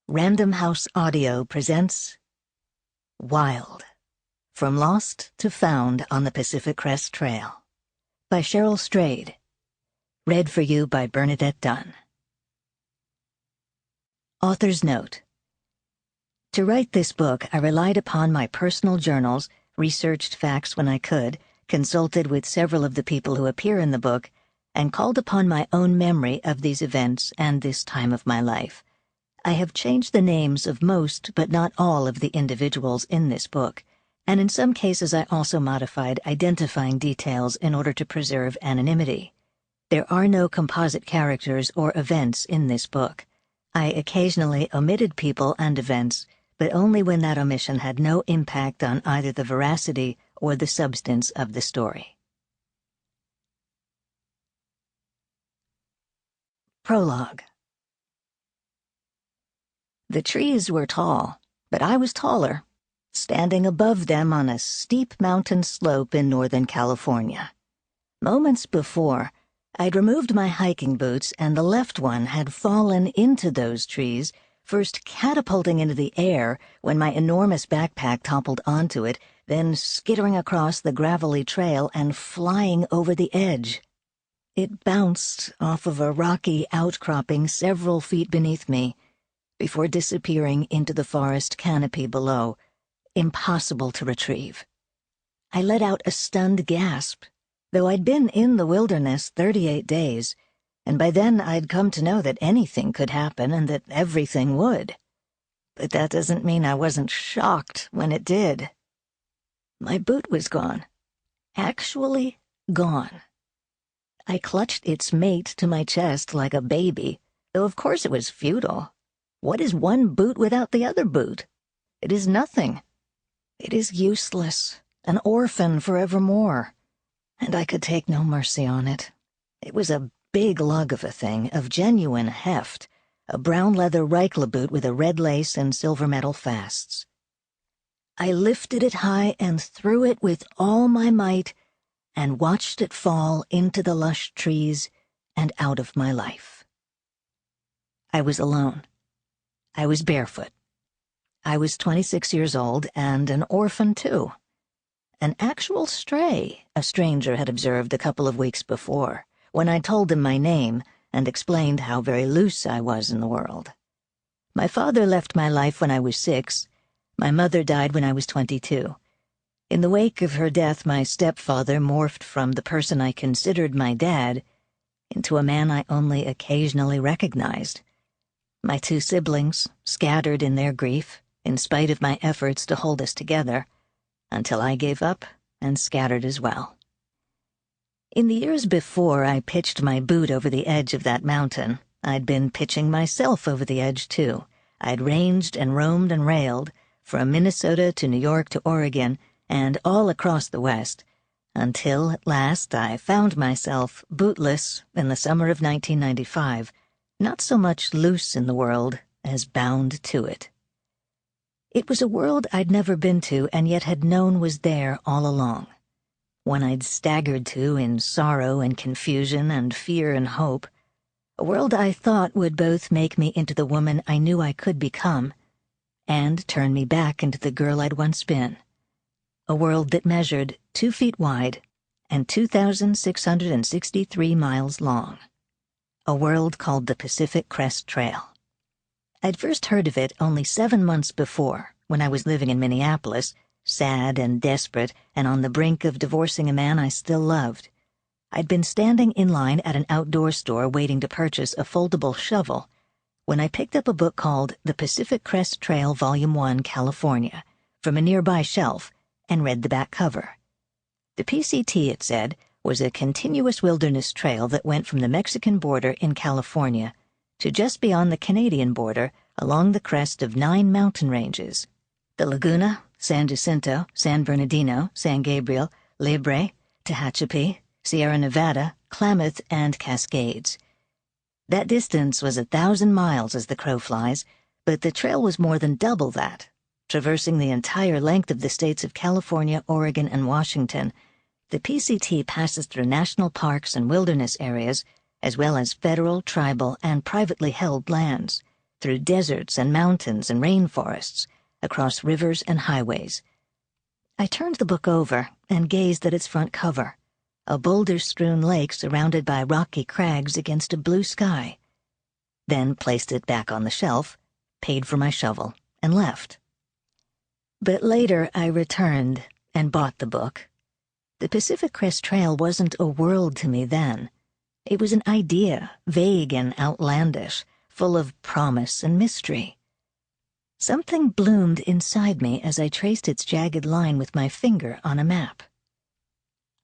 Random House Audio presents Wild, From Lost to Found on the Pacific Crest Trail by Cheryl Strayed. Read for you by Bernadette Dunne. Author's Note: To write this book, I relied upon my personal journals, researched facts when I could, consulted with several of the people who appear in the book, and called upon my own memory of these events and this time of my life. I have changed the names of most but not all of the individuals in this book, and in some cases I also modified identifying details in order to preserve anonymity. There are no composite characters or events in this book. I occasionally omitted people and events, but only when that omission had no impact on either the veracity or the substance of the story. Prologue. The trees were tall, but I was taller, standing above them on a steep mountain slope in Northern California. Moments before, I'd removed my hiking boots and the left one had fallen into those trees, first catapulting into the air when my enormous backpack toppled onto it, then skittering across the gravelly trail and flying over the edge. It bounced off of a rocky outcropping several feet beneath me, before disappearing into the forest canopy below, impossible to retrieve. I let out a stunned gasp, though I'd been in the wilderness 38 days, and by then I'd come to know that anything could happen and that everything would. But that doesn't mean I wasn't shocked when it did. My boot was gone. Actually gone. I clutched its mate to my chest like a baby, though of course it was futile. What is one boot without the other boot? It is nothing. It is useless, an orphan forevermore. And I could take no mercy on it. It was a big lug of a thing, of genuine heft, a brown leather Reichla boot with a red lace and silver metal fasts. I lifted it high and threw it with all my might, and watched it fall into the lush trees and out of my life. I was alone. I was barefoot. I was 26 years old and an orphan, too. An actual stray, a stranger had observed a couple of weeks before, when I told him my name and explained how very loose I was in the world. My father left my life when I was 6. My mother died when I was 22. In the wake of her death, my stepfather morphed from the person I considered my dad into a man I only occasionally recognized. My 2 siblings, scattered in their grief, in spite of my efforts to hold us together, until I gave up and scattered as well. In the years before I pitched my boot over the edge of that mountain, I'd been pitching myself over the edge, too. I'd ranged and roamed and railed, from Minnesota to New York to Oregon, and all across the West, until at last I found myself bootless in the summer of 1995, not so much loose in the world as bound to it. It was a world I'd never been to and yet had known was there all along. One I'd staggered to in sorrow and confusion and fear and hope. A world I thought would both make me into the woman I knew I could become and turn me back into the girl I'd once been. A world that measured 2 feet wide and 2,663 miles long. A world called the Pacific Crest Trail. I'd first heard of it only 7 months before, when I was living in Minneapolis, sad and desperate and on the brink of divorcing a man I still loved. I'd been standing in line at an outdoor store waiting to purchase a foldable shovel when I picked up a book called The Pacific Crest Trail Volume 1, California, from a nearby shelf and read the back cover. The PCT, it said, was a continuous wilderness trail that went from the Mexican border in California to just beyond the Canadian border along the crest of 9 mountain ranges: the Laguna, San Jacinto, San Bernardino, San Gabriel, Libre, Tehachapi, Sierra Nevada, Klamath, and Cascades. That distance was 1,000 miles as the crow flies, but the trail was more than double that, traversing the entire length of the states of California, Oregon, and Washington. The PCT passes through national parks and wilderness areas, as well as federal, tribal, and privately held lands. through deserts and mountains and rainforests, across rivers and highways. I turned the book over and gazed at its front cover, a boulder-strewn lake surrounded by rocky crags against a blue sky. Then placed it back on the shelf, paid for my shovel, and left. But later I returned and bought the book. The Pacific Crest Trail wasn't a world to me then. It was an idea, vague and outlandish, full of promise and mystery. Something bloomed inside me as I traced its jagged line with my finger on a map.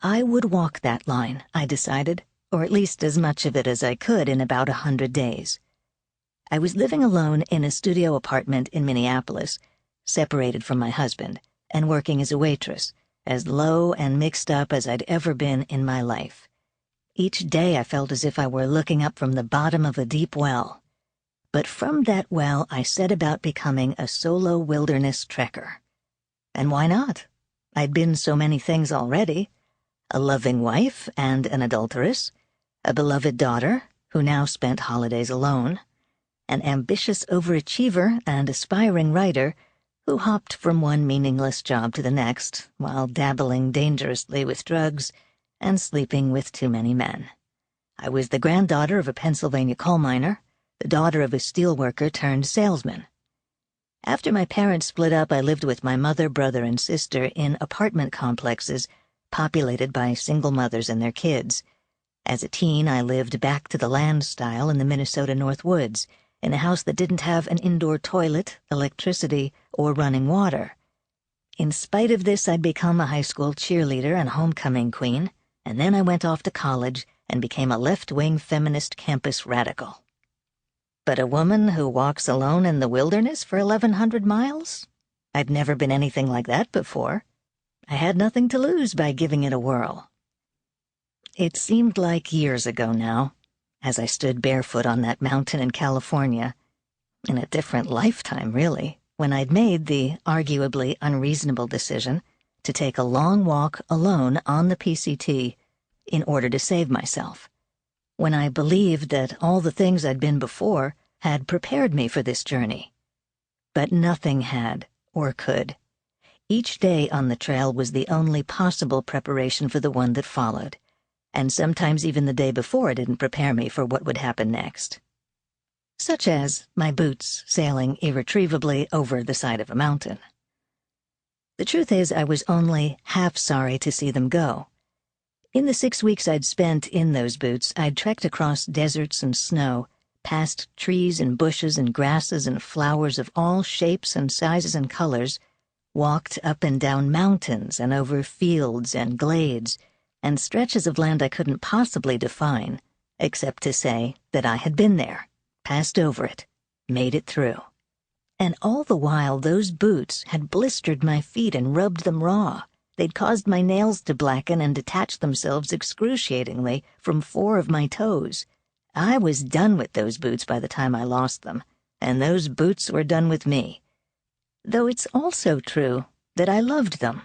I would walk that line, I decided, or at least as much of it as I could in about 100 days. I was living alone in a studio apartment in Minneapolis, separated from my husband, and working as a waitress, as low and mixed up as I'd ever been in my life. Each day I felt as if I were looking up from the bottom of a deep well. But from that well I set about becoming a solo wilderness trekker. And why not? I'd been so many things already. A loving wife and an adulteress, a beloved daughter who now spent holidays alone, an ambitious overachiever and aspiring writer who hopped from one meaningless job to the next while dabbling dangerously with drugs and sleeping with too many men. I was the granddaughter of a Pennsylvania coal miner, the daughter of a steelworker turned salesman. After my parents split up, I lived with my mother, brother, and sister in apartment complexes populated by single mothers and their kids. As a teen, I lived back to the land style in the Minnesota North Woods, in a house that didn't have an indoor toilet, electricity, or running water. In spite of this, I'd become a high school cheerleader and homecoming queen, and then I went off to college and became a left-wing feminist campus radical. But a woman who walks alone in the wilderness for 1,100 miles? I'd never been anything like that before. I had nothing to lose by giving it a whirl. It seemed like years ago now, as I stood barefoot on that mountain in California, in a different lifetime, really, when I'd made the arguably unreasonable decision to take a long walk alone on the PCT in order to save myself. When I believed that all the things I'd been before had prepared me for this journey. But nothing had, or could. Each day on the trail was the only possible preparation for the one that followed, and sometimes even the day before didn't prepare me for what would happen next. Such as my boots sailing irretrievably over the side of a mountain. The truth is, I was only half sorry to see them go. In the 6 weeks I'd spent in those boots, I'd trekked across deserts and snow, past trees and bushes and grasses and flowers of all shapes and sizes and colors, walked up and down mountains and over fields and glades, and stretches of land I couldn't possibly define, except to say that I had been there, passed over it, made it through. And all the while those boots had blistered my feet and rubbed them raw. They'd caused my nails to blacken and detach themselves excruciatingly from 4 of my toes. I was done with those boots by the time I lost them, and those boots were done with me. Though it's also true that I loved them.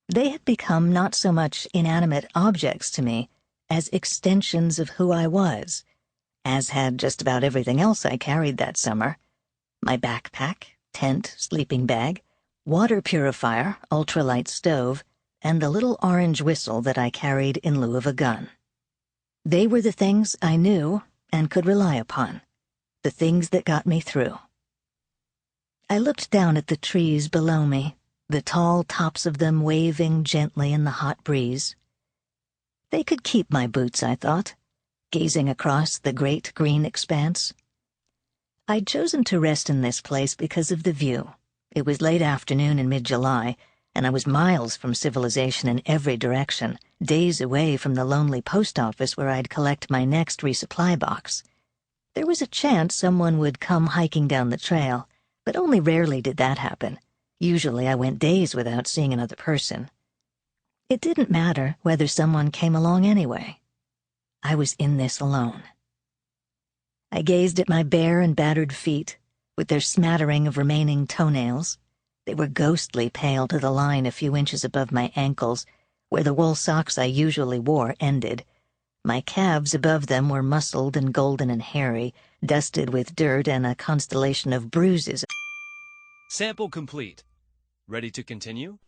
They had become not so much inanimate objects to me as extensions of who I was, as had just about everything else I carried that summer. My backpack, tent, sleeping bag, water purifier, ultralight stove, and the little orange whistle that I carried in lieu of a gun. They were the things I knew and could rely upon, the things that got me through. I looked down at the trees below me, the tall tops of them waving gently in the hot breeze. They could keep my boots, I thought, gazing across the great green expanse. I'd chosen to rest in this place because of the view. It was late afternoon in mid-July, and I was miles from civilization in every direction, days away from the lonely post office where I'd collect my next resupply box. There was a chance someone would come hiking down the trail, but only rarely did that happen. Usually I went days without seeing another person. It didn't matter whether someone came along anyway. I was in this alone. I gazed at my bare and battered feet, with their smattering of remaining toenails. They were ghostly pale to the line a few inches above my ankles, where the wool socks I usually wore ended, My calves above them were muscled and golden and hairy, dusted with dirt and a constellation of bruises. Sample complete. Ready to continue?